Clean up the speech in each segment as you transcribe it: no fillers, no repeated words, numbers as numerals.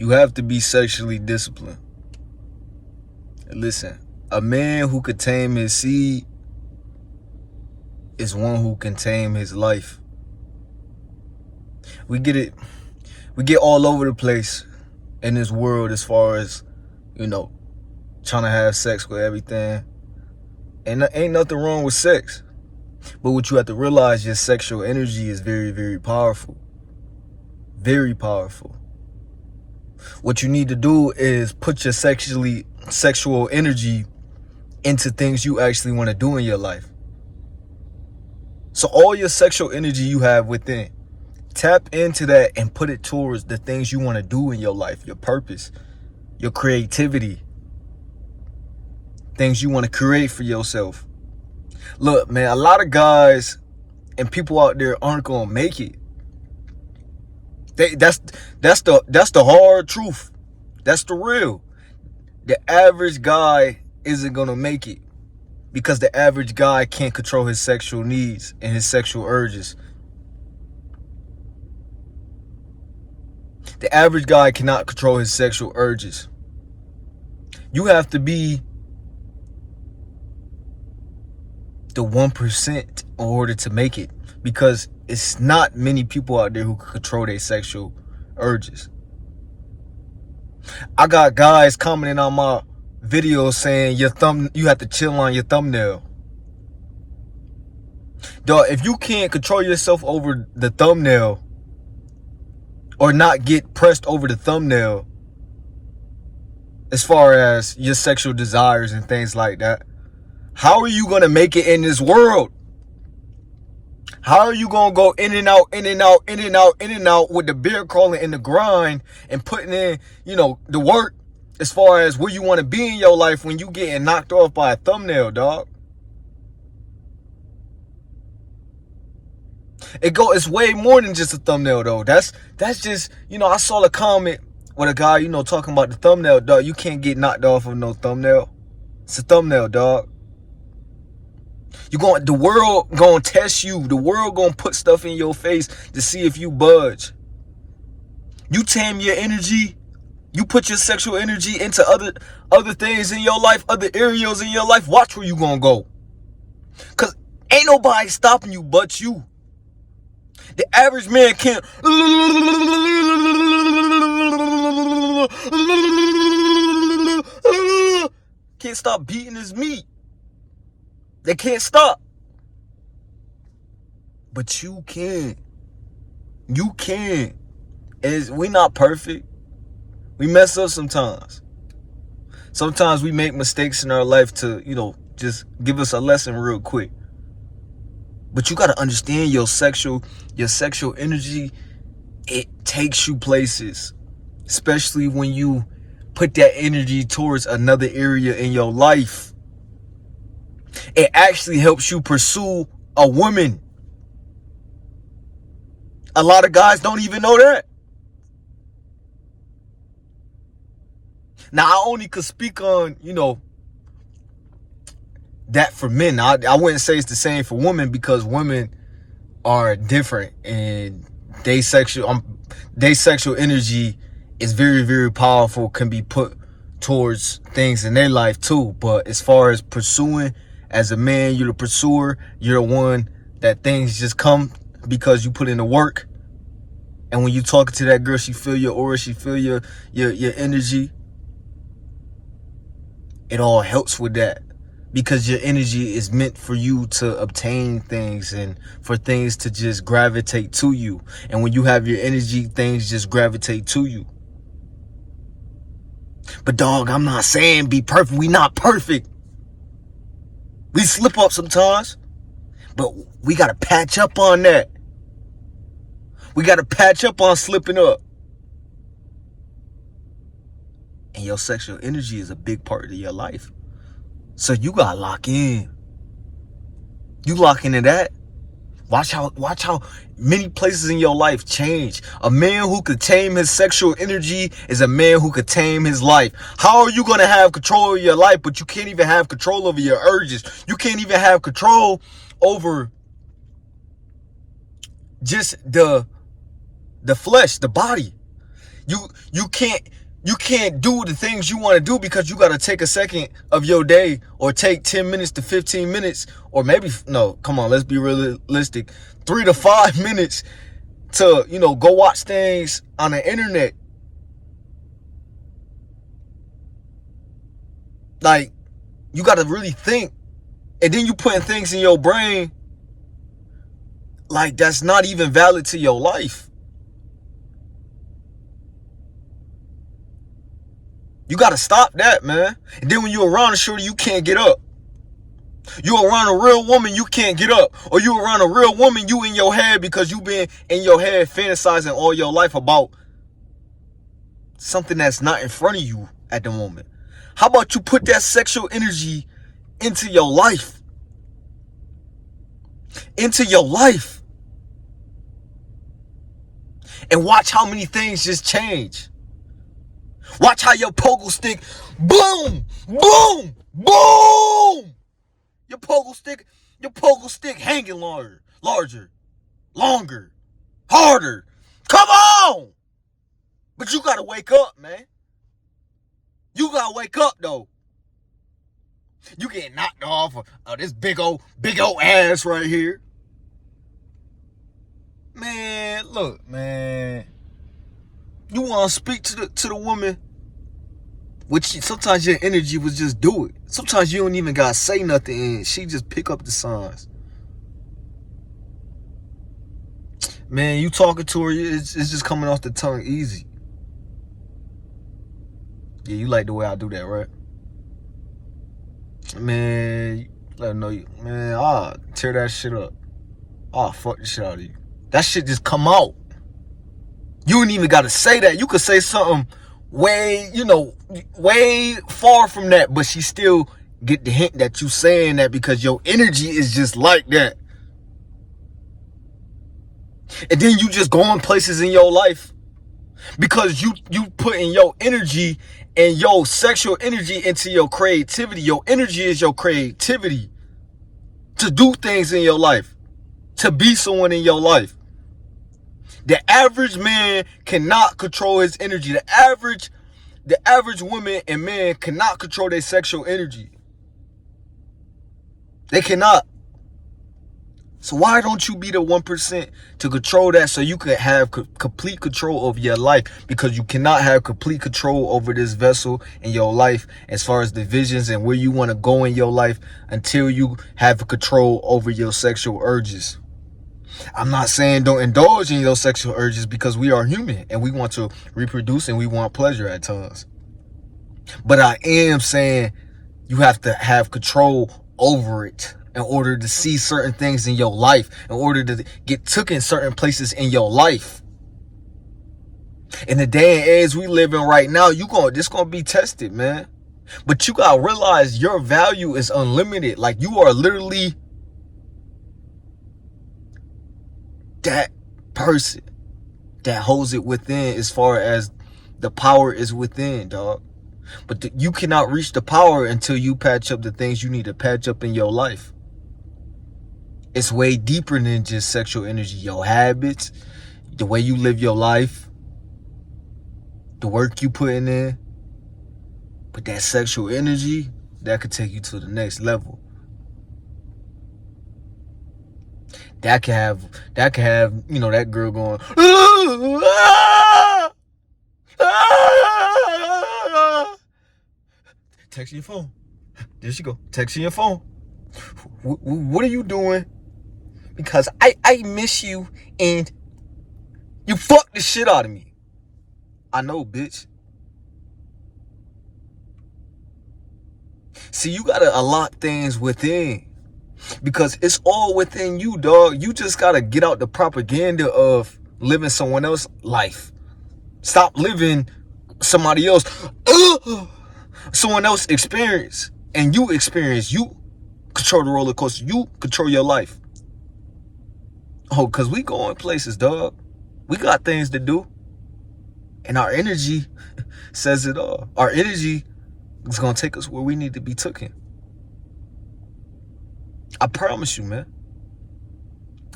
You have to be sexually disciplined. Listen, a man who could tame his seed is one who can tame his life. We get all over the place in this world as far as, trying to have sex with everything. And ain't nothing wrong with sex. But what you have to realize, your sexual energy is very, very powerful. Very powerful. What you need to do is put your sexual energy into things you actually want to do in your life. So all your sexual energy you have within, tap into that and put it towards the things you want to do in your life, your purpose, your creativity, things you want to create for yourself. Look, man, a lot of guys and people out there aren't gonna make it. That's the hard truth. That's the real. The average guy isn't gonna make it because the average guy can't control his sexual needs and his sexual urges. The average guy cannot control his sexual urges. You have to be the 1% in order to make it, because it's not many people out there who can control their sexual urges. I got guys commenting on my videos saying you have to chill on your thumbnail. Dog, if you can't control yourself over the thumbnail or not get pressed over the thumbnail as far as your sexual desires and things like that, how are you going to make it in this world? How are you going to go in and out, in and out, in and out, in and out with the beer crawling in the grind and putting in, the work as far as where you want to be in your life when you getting knocked off by a thumbnail, dog? It's way more than just a thumbnail, though. That's just, I saw a comment with a guy, talking about the thumbnail, dog. You can't get knocked off of no thumbnail. It's a thumbnail, dog. The world gonna test you. The world gonna put stuff in your face to see if you budge. You tame your energy. You put your sexual energy into other things in your life, other areas in your life. Watch where you gonna go. Cause ain't nobody stopping you but you. The average man can't stop beating his meat. They can't stop. But you can. You can. We're not perfect. We mess up sometimes. Sometimes we make mistakes in our life to, just give us a lesson real quick. But you got to understand your sexual energy. It takes you places. Especially when you put that energy towards another area in your life. It actually helps you pursue a woman. A lot of guys don't even know that. Now, I only could speak on, that for men. I wouldn't say it's the same for women, because women are different and they sexual energy is very, very powerful, can be put towards things in their life too. But as far as pursuing, as a man, you're the pursuer. You're the one that things just come because you put in the work. And when you talk to that girl, she feel your aura, she feel your energy. It all helps with that, because your energy is meant for you to obtain things and for things to just gravitate to you. And when you have your energy, things just gravitate to you. But dog, I'm not saying be perfect. We not perfect. We slip up sometimes, but we got to patch up on that. We got to patch up on slipping up. And your sexual energy is a big part of your life. So you got to lock in. You lock into that. Watch how many places in your life change. A man who could tame his sexual energy is a man who could tame his life. How are you going to have control of your life, but you can't even have control over your urges? You can't even have control over just the flesh, the body. You can't do the things you want to do because you got to take a second of your day or take 10 minutes to 15 minutes or maybe, no, come on, let's be realistic, 3 to 5 minutes to, go watch things on the internet. Like, you got to really think. And then you putting things in your brain like that's not even valid to your life. You got to stop that, man. And then when you're around a shorty, you can't get up. You around a real woman, you can't get up. Or you around a real woman, you in your head because you been in your head fantasizing all your life about something that's not in front of you at the moment. How about you put that sexual energy into your life? Into your life. And watch how many things just change. Watch how your pogo stick, boom, boom, boom. Your pogo stick hanging larger, longer, harder. Come on. But you gotta wake up, man. You gotta wake up, though. You get knocked off of this big old ass right here. Man, look, man. You want to speak to the woman, which sometimes your energy was just do it. Sometimes you don't even got to say nothing and she just pick up the signs. Man, you talking to her, it's just coming off the tongue easy. Yeah, you like the way I do that, right? Man, let her know you. Man, I'll tear that shit up. I'll fuck the shit out of you. That shit just come out. You ain't even got to say that. You could say something way far from that, but she still get the hint that you saying that because your energy is just like that. And then you just going places in your life because you putting your energy and your sexual energy into your creativity. Your energy is your creativity to do things in your life, to be someone in your life. The average man cannot control his energy. The average woman and man cannot control their sexual energy. They cannot. So why don't you be the 1% to control that so you can have complete control over your life? Because you cannot have complete control over this vessel in your life as far as the visions and where you want to go in your life until you have control over your sexual urges. I'm not saying don't indulge in your sexual urges because we are human and we want to reproduce and we want pleasure at times. But I am saying you have to have control over it in order to see certain things in your life, in order to get took in certain places in your life. In the day and age we live in right now, this gonna be tested, man. But you gotta realize your value is unlimited. Like, you are literally that person that holds it within as far as the power is within, dog. But you cannot reach the power until you patch up the things you need to patch up in your life. It's way deeper than just sexual energy. Your habits, the way you live your life, the work you putting in. But that sexual energy, that could take you to the next level. That can have, that girl going, texting your phone. There she go, texting your phone. What are you doing? Because I miss you and you fucked the shit out of me. I know, bitch. See, you gotta unlock things within. Because it's all within you, dog. You just gotta get out the propaganda of living someone else's life. Stop living somebody else, someone else's experience. And you experience, you control the roller coaster. You control your life. Oh, because we going places, dog. We got things to do. And our energy says it all. Our energy is going to take us where we need to be taken. I promise you, man.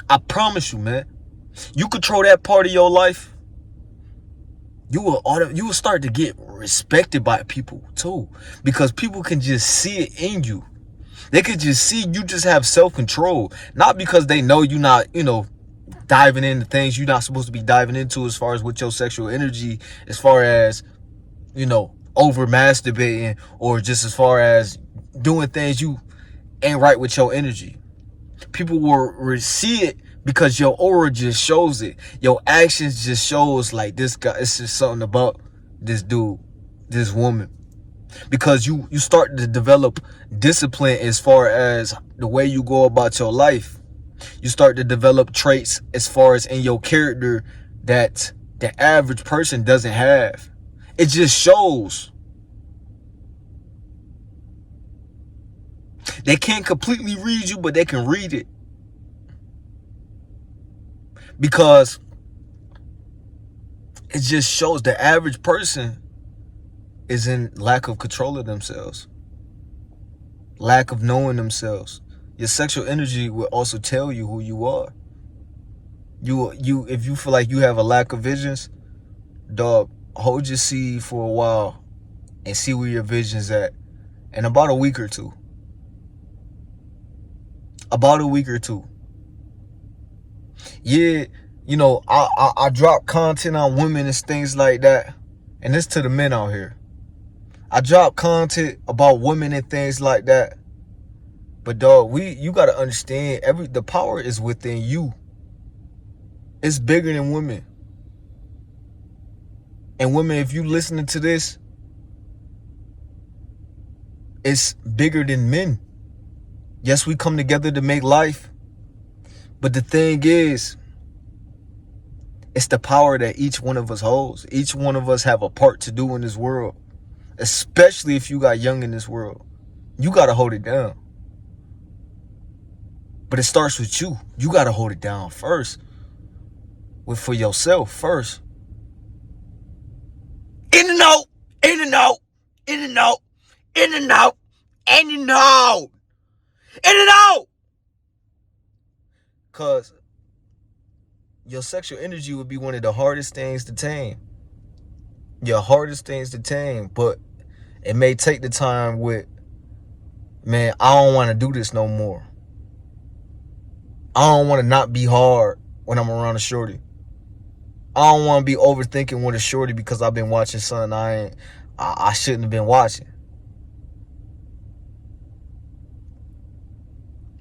I promise you, man. You control that part of your life. you will start to get respected by people too, because people can just see it in you. They could just see you just have self-control, not because they know you not, diving into things you're not supposed to be diving into as far as with your sexual energy, as far as, over masturbating, or just as far as doing things you ain't right with your energy. People will see it because your aura just shows it. Your actions just shows like this guy. It's just something about this dude, this woman. Because you start to develop discipline as far as the way you go about your life. You start to develop traits as far as in your character that the average person doesn't have. It just shows. They can't completely read you, but they can read it. Because it just shows the average person is in lack of control of themselves, lack of knowing themselves. Your sexual energy will also tell you who you are. If you feel like you have a lack of visions, dog, hold your seed for a while and see where your vision's at in about a week or two. About a week or two. Yeah, I drop content on women and things like that, and this to the men out here. I drop content about women and things like that, but dog, you gotta understand, the power is within you. It's bigger than women. And women, if you listening to this, it's bigger than men. Yes, we come together to make life, but the thing is, it's the power that each one of us holds. Each one of us have a part to do in this world, especially if you got young in this world. You got to hold it down. But it starts with you. You got to hold it down first. For yourself first. In and out, in and out, in and out, in and out, in and out, in and out. Because your sexual energy would be one of the hardest things to tame. Your hardest things to tame. But it may take the time with, man, I don't want to do this no more. I don't want to not be hard when I'm around a shorty. I don't want to be overthinking with a shorty because I've been watching something I shouldn't have been watching.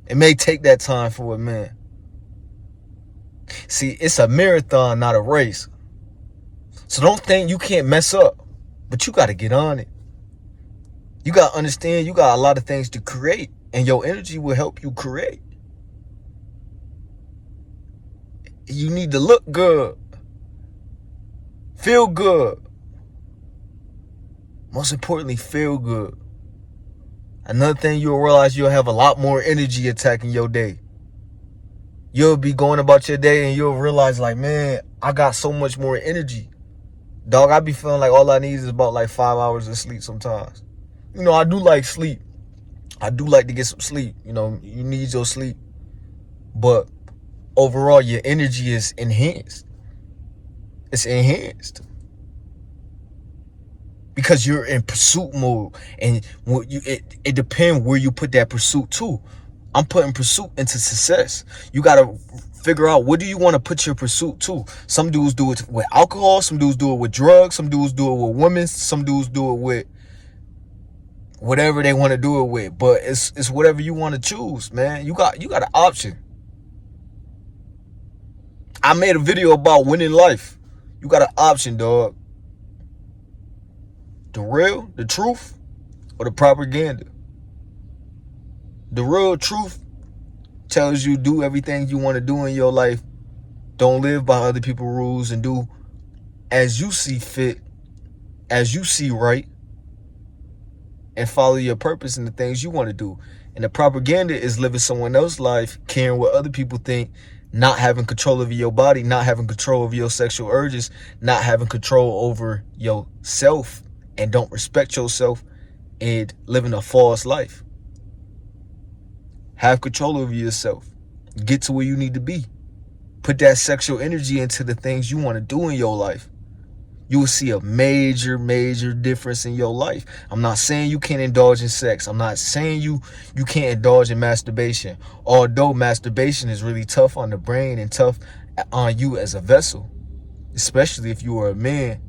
It may take that time for a man. See, it's a marathon, not a race. So don't think you can't mess up, but you got to get on it. You got to understand you got a lot of things to create, and your energy will help you create. You need to look good, feel good. Most importantly, feel good. Another thing you'll realize, you'll have a lot more energy attacking your day. You'll be going about your day and you'll realize, like, man, I got so much more energy. Dog, I be feeling like all I need is about like 5 hours of sleep sometimes. I do like sleep. I do like to get some sleep. You need your sleep. But overall, your energy is enhanced. It's enhanced. Because you're in pursuit mode. And it depends where you put that pursuit to. I'm putting pursuit into success. You got to figure out, what do you want to put your pursuit to? Some dudes do it with alcohol. Some dudes do it with drugs. Some dudes do it with women. Some dudes do it with whatever they want to do it with. But it's whatever you want to choose, man. You got an option. I made a video about winning life. You got an option, dog. The real, the truth, or the propaganda. The real truth tells you do everything you want to do in your life. Don't live by other people's rules and do as you see fit, as you see right, and follow your purpose and the things you want to do. And the propaganda is living someone else's life, caring what other people think, not having control over your body, not having control over your sexual urges, not having control over yourself, and don't respect yourself, and living a false life. Have control over yourself. Get to where you need to be. Put that sexual energy into the things you want to do in your life. You will see a major, major difference in your life. I'm not saying you can't indulge in sex. I'm not saying you can't indulge in masturbation. Although masturbation is really tough on the brain and tough on you as a vessel, especially if you are a man,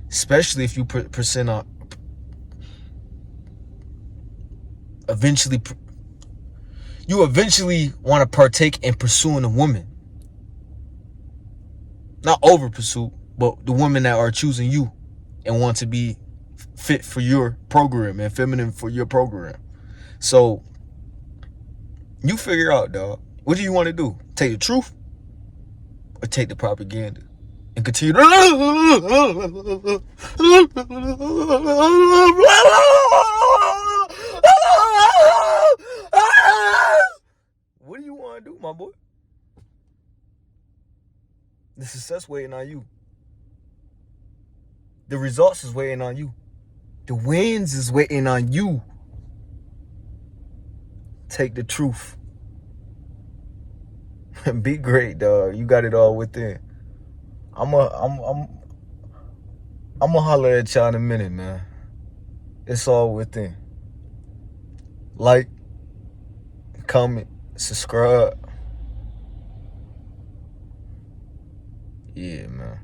especially if you present on eventually you eventually want to partake in pursuing a woman. Not over pursuit, but the women that are choosing you and want to be fit for your program and feminine for your program. So you figure out, dog. What do you want to do? Take the truth or take the propaganda and continue to... What do you want to do, my boy? The success waiting on you. The results is waiting on you. The wins is waiting on you. Take the truth. Be great, dog. You got it all within. I'm gonna holler at y'all in a minute, man. It's all within. Like, comment, subscribe. Yeah, man.